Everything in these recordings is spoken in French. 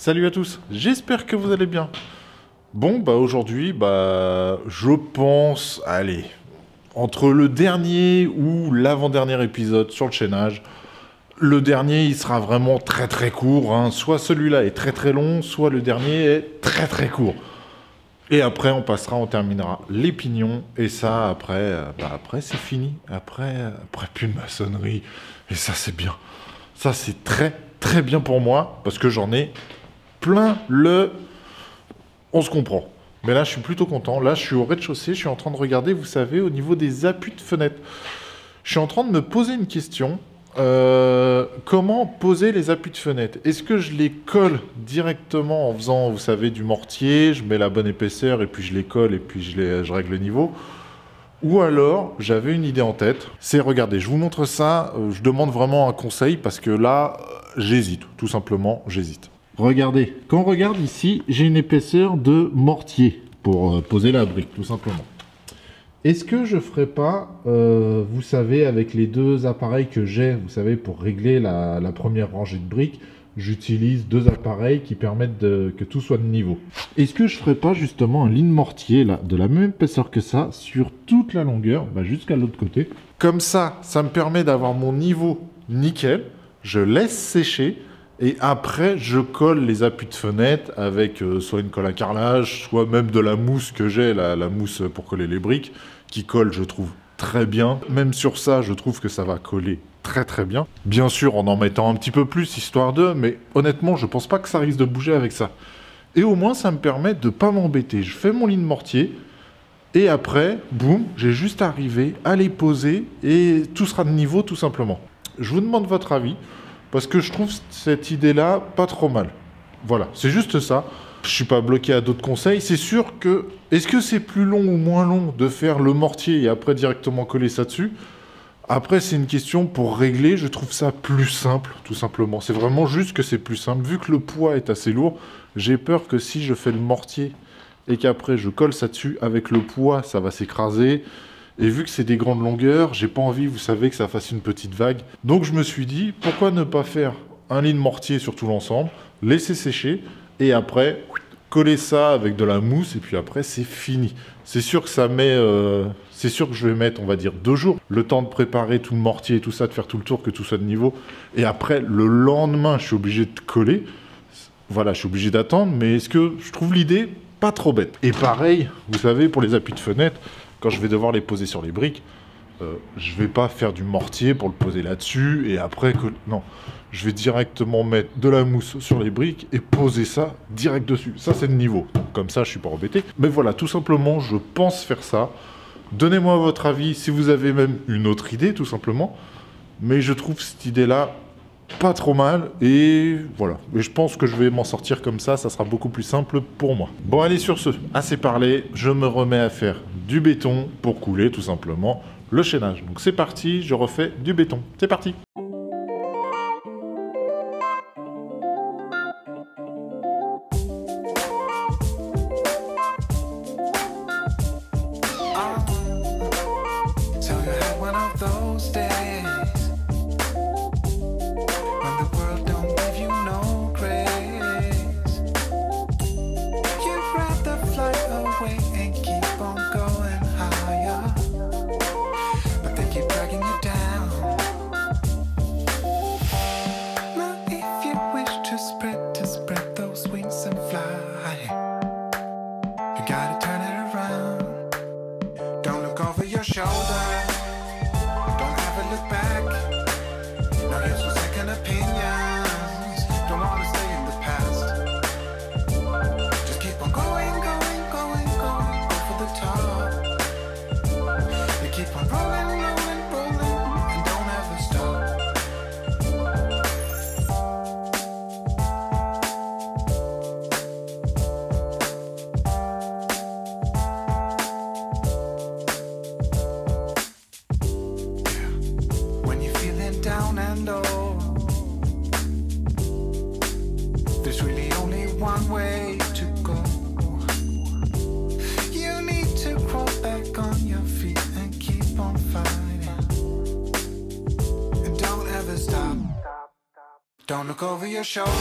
Salut à tous, j'espère que vous allez bien. Bon, aujourd'hui, je pense, allez, entre le dernier ou l'avant-dernier épisode sur le chaînage, le dernier, il sera vraiment très très court, hein. Soit celui-là est très très long, soit le dernier est très très court. Et après, on terminera les pignons, et ça, après c'est fini. Après plus de maçonnerie, et ça c'est bien. Ça c'est très très bien pour moi, parce que j'en ai plein le... On se comprend. Mais là, je suis plutôt content. Là, je suis au rez-de-chaussée, je suis en train de regarder, vous savez, au niveau des appuis de fenêtre. Je suis en train de me poser une question. Comment poser les appuis de fenêtre? Est-ce que je les colle directement en faisant, vous savez, du mortier, je mets la bonne épaisseur et puis je les colle et puis je règle le niveau? Ou alors, j'avais une idée en tête, c'est, regardez, je vous montre ça, je demande vraiment un conseil parce que là, j'hésite, tout simplement, j'hésite. Regardez, quand on regarde ici, j'ai une épaisseur de mortier pour poser la brique, tout simplement. Est-ce que je ferais pas, vous savez, avec les deux appareils que j'ai, vous savez, pour régler la première rangée de briques, j'utilise deux appareils qui permettent que tout soit de niveau. Est-ce que je ferais pas justement un ligne mortier là, de la même épaisseur que ça, sur toute la longueur, jusqu'à l'autre côté? Comme ça, ça me permet d'avoir mon niveau nickel, je laisse sécher, et après, je colle les appuis de fenêtre avec soit une colle à carrelage, soit même de la mousse que j'ai, la mousse pour coller les briques, qui colle, je trouve, très bien. Même sur ça, je trouve que ça va coller très très bien. Bien sûr, en mettant un petit peu plus, histoire de, mais honnêtement, je pense pas que ça risque de bouger avec ça. Et au moins, ça me permet de pas m'embêter. Je fais mon ligne mortier, et après, boum, j'ai juste à arriver à les poser, et tout sera de niveau, tout simplement. Je vous demande votre avis. Parce que je trouve cette idée-là pas trop mal. Voilà, c'est juste ça. Je suis pas bloqué à d'autres conseils. C'est sûr que... Est-ce que c'est plus long ou moins long de faire le mortier et après directement coller ça dessus? Après, c'est une question pour régler. Je trouve ça plus simple, tout simplement. C'est vraiment juste que c'est plus simple. Vu que le poids est assez lourd, j'ai peur que si je fais le mortier et qu'après je colle ça dessus, avec le poids, ça va s'écraser. Et vu que c'est des grandes longueurs, j'ai pas envie, vous savez, que ça fasse une petite vague. Donc je me suis dit, pourquoi ne pas faire un ligne mortier sur tout l'ensemble, laisser sécher, et après, coller ça avec de la mousse, et puis après, c'est fini. C'est sûr que ça met... c'est sûr que je vais mettre, on va dire, 2 jours. Le temps de préparer tout le mortier et tout ça, de faire tout le tour, que tout soit de niveau. Et après, le lendemain, je suis obligé de coller. Voilà, je suis obligé d'attendre, mais est-ce que je trouve l'idée pas trop bête? Et pareil, vous savez, pour les appuis de fenêtre, quand je vais devoir les poser sur les briques, je vais pas faire du mortier pour le poser là-dessus et après que... Non, je vais directement mettre de la mousse sur les briques et poser ça direct dessus. Ça, c'est le niveau. Donc, comme ça, je suis pas embêté. Mais voilà, tout simplement, je pense faire ça. Donnez-moi votre avis si vous avez même une autre idée, tout simplement. Mais je trouve cette idée-là pas trop mal et voilà. Et je pense que je vais m'en sortir comme ça sera beaucoup plus simple pour moi. Bon, allez, sur ce, assez parlé, je me remets à faire du béton pour couler tout simplement le chaînage. Donc c'est parti, je refais du béton. C'est parti. Don't look over your shoulder.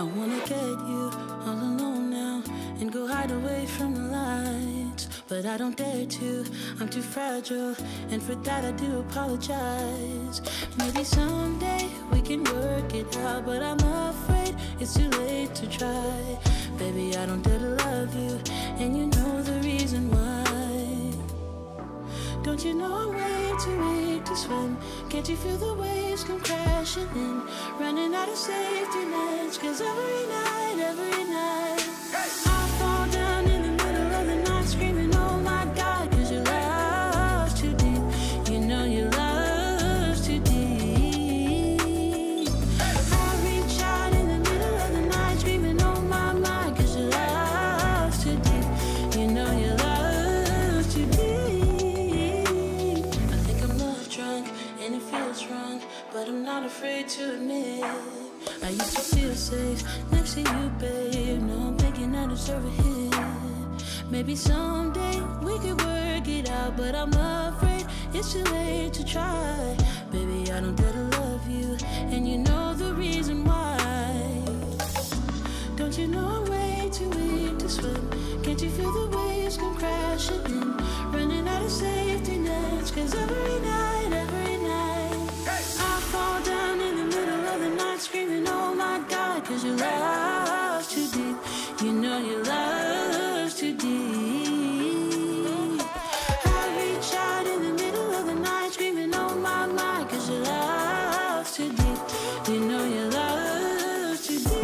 I wanna get you all alone now and go hide away from the lights, but I don't dare to, I'm too fragile, and for that I do apologize. Maybe someday we can work it out, but I'm afraid it's too late to try. Baby, I don't dare to love you, and you know the reason why. Don't you know I'm way too weak to swim? Can't you feel the waves come crashing in? Running out of safety nets, 'cause every night I fall down in the middle of the night screaming, oh my God, 'cause your love's too deep. You know your love's too deep. I reach out in the middle of the night screaming, oh my, 'cause your love's too deep. You know your love's too deep. I think I'm love drunk and it feels wrong, but I'm not afraid to admit I used to feel safe next to you, babe. Now I'm thinking I deserve a hit. Maybe someday we could work it out, but I'm afraid it's too late to try. Baby, I don't dare to love you, and you know the reason why. Don't you know I'm way too weak to swim? Can't you feel the waves come crashing in? Running out of safety nets, 'cause every night I fall down in the middle of the night screaming, oh my God, 'cause your love's too deep. You know your love's too deep. I reach out in the middle of the night screaming, oh my, 'cause your love's too deep. You know your love's too deep.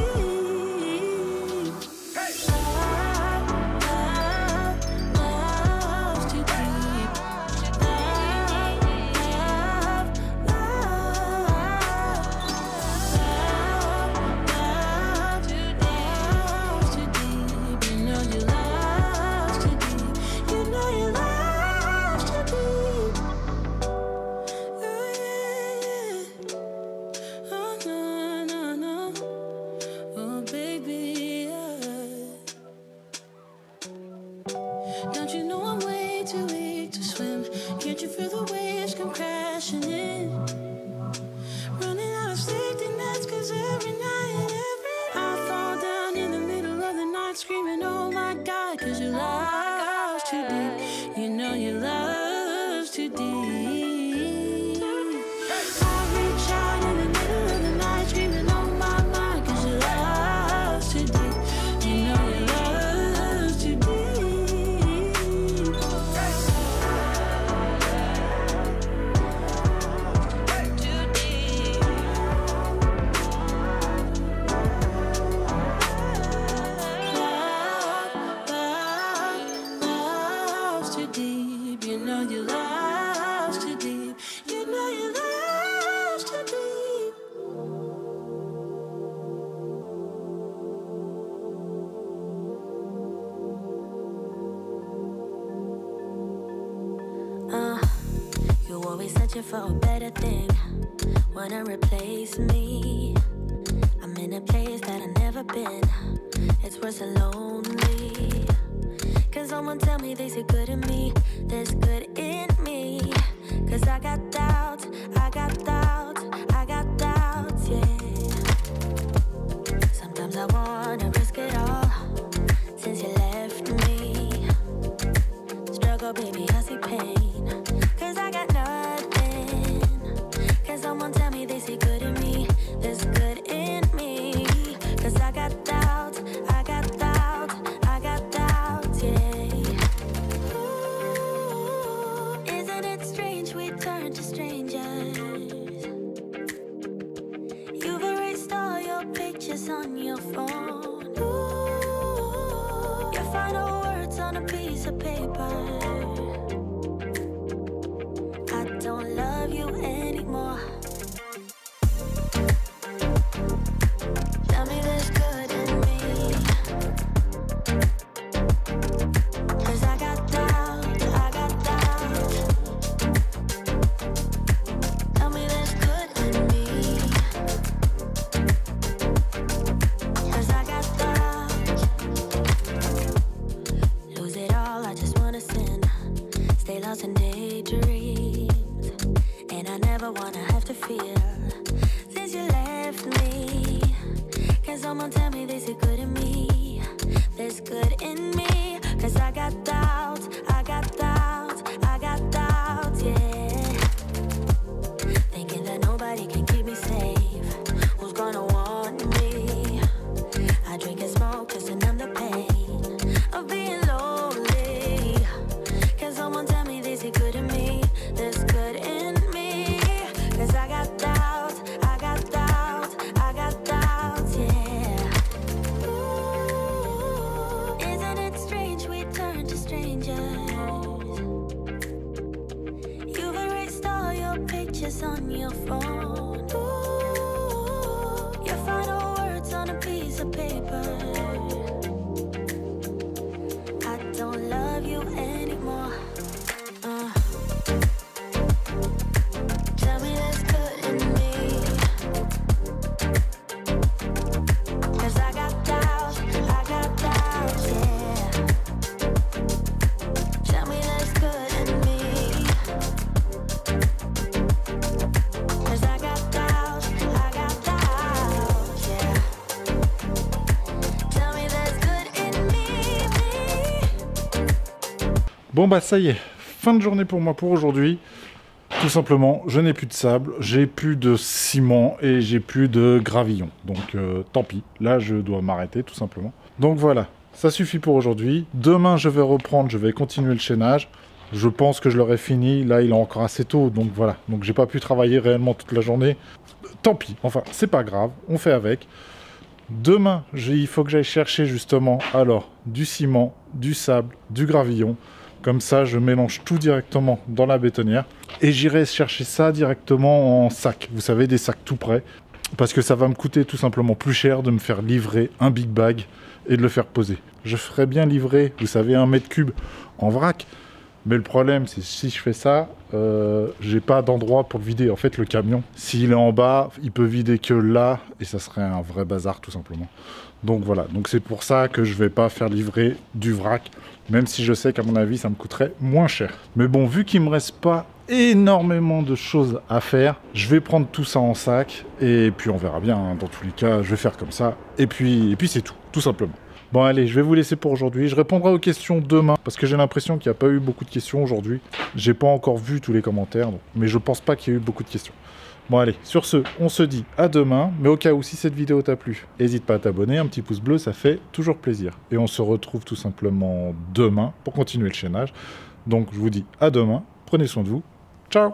For a better thing, wanna replace me. I'm in a place that I've never been. It's worse than lonely. Can someone tell me they see good in me? There's good in me. 'Cause I got doubts, I got doubts, I got doubts, yeah. Sometimes I wanna risk it all. Since you left me, struggle, baby, I see pain. 'Cause I got nothing. Can someone tell me they see good in me? There's good in me. 'Cause I got doubts, I got doubts, I got doubts, yeah. Ooh, isn't it strange we turn to strangers? You've erased all your pictures on your phone. Ooh, your final words on a piece of paper. I don't love you anymore. Tell me there's good in me. 'Cause I got doubts, I got doubts. Tell me there's good in me. 'Cause I got doubts. Lose it all, I just wanna sin. someone tell me this is good in me? This good in me? Cause I got doubts, I got doubts, I got doubts, yeah. Thinking that nobody can keep me safe. Who's gonna want me? I drink and smoke cause I numb the pain of being lonely. Can someone tell me this is good in me? This good in me? Cause I got doubts, I got doubts, I got doubts, yeah. Ooh, isn't it strange we turn to strangers? You've erased all your pictures on your phone. Ooh, your final words on a piece of paper. I don't love you anymore. Tell me that's good in me. Cause I got doubts, yeah. Tell me that's good in me. Cause I got doubts, yeah. Tell me that's good in me. Bon bah ça y est, fin de journée pour moi pour aujourd'hui. Tout simplement, je n'ai plus de sable, j'ai plus de ciment et j'ai plus de gravillon. Donc tant pis, là je dois m'arrêter tout simplement. Donc voilà, ça suffit pour aujourd'hui. Demain je vais reprendre, je vais continuer le chaînage. Je pense que je l'aurai fini, là il est encore assez tôt, donc voilà. Donc j'ai pas pu travailler réellement toute la journée. Tant pis, enfin c'est pas grave, on fait avec. Demain, il faut que j'aille chercher justement alors du ciment, du sable, du gravillon. Comme ça, je mélange tout directement dans la bétonnière. Et j'irai chercher ça directement en sac. Vous savez, des sacs tout prêts. Parce que ça va me coûter tout simplement plus cher de me faire livrer un big bag et de le faire poser. Je ferais bien livrer, vous savez, 1 mètre cube en vrac. Mais le problème, c'est que si je fais ça, j'ai pas d'endroit pour le vider. En fait, le camion, s'il est en bas, il peut vider que là. Et ça serait un vrai bazar, tout simplement. Donc voilà, donc c'est pour ça que je vais pas faire livrer du vrac, même si je sais qu'à mon avis ça me coûterait moins cher. Mais bon, vu qu'il me reste pas énormément de choses à faire, je vais prendre tout ça en sac et puis on verra bien, hein. Dans tous les cas je vais faire comme ça et puis c'est tout simplement. Bon allez, je vais vous laisser pour aujourd'hui, je répondrai aux questions demain parce que j'ai l'impression qu'il n'y a pas eu beaucoup de questions aujourd'hui. J'ai pas encore vu tous les commentaires, donc, mais je pense pas qu'il y ait eu beaucoup de questions. Bon allez, sur ce, on se dit à demain, mais au cas où si cette vidéo t'a plu, n'hésite pas à t'abonner, un petit pouce bleu, ça fait toujours plaisir. Et on se retrouve tout simplement demain pour continuer le chaînage. Donc je vous dis à demain, prenez soin de vous, ciao!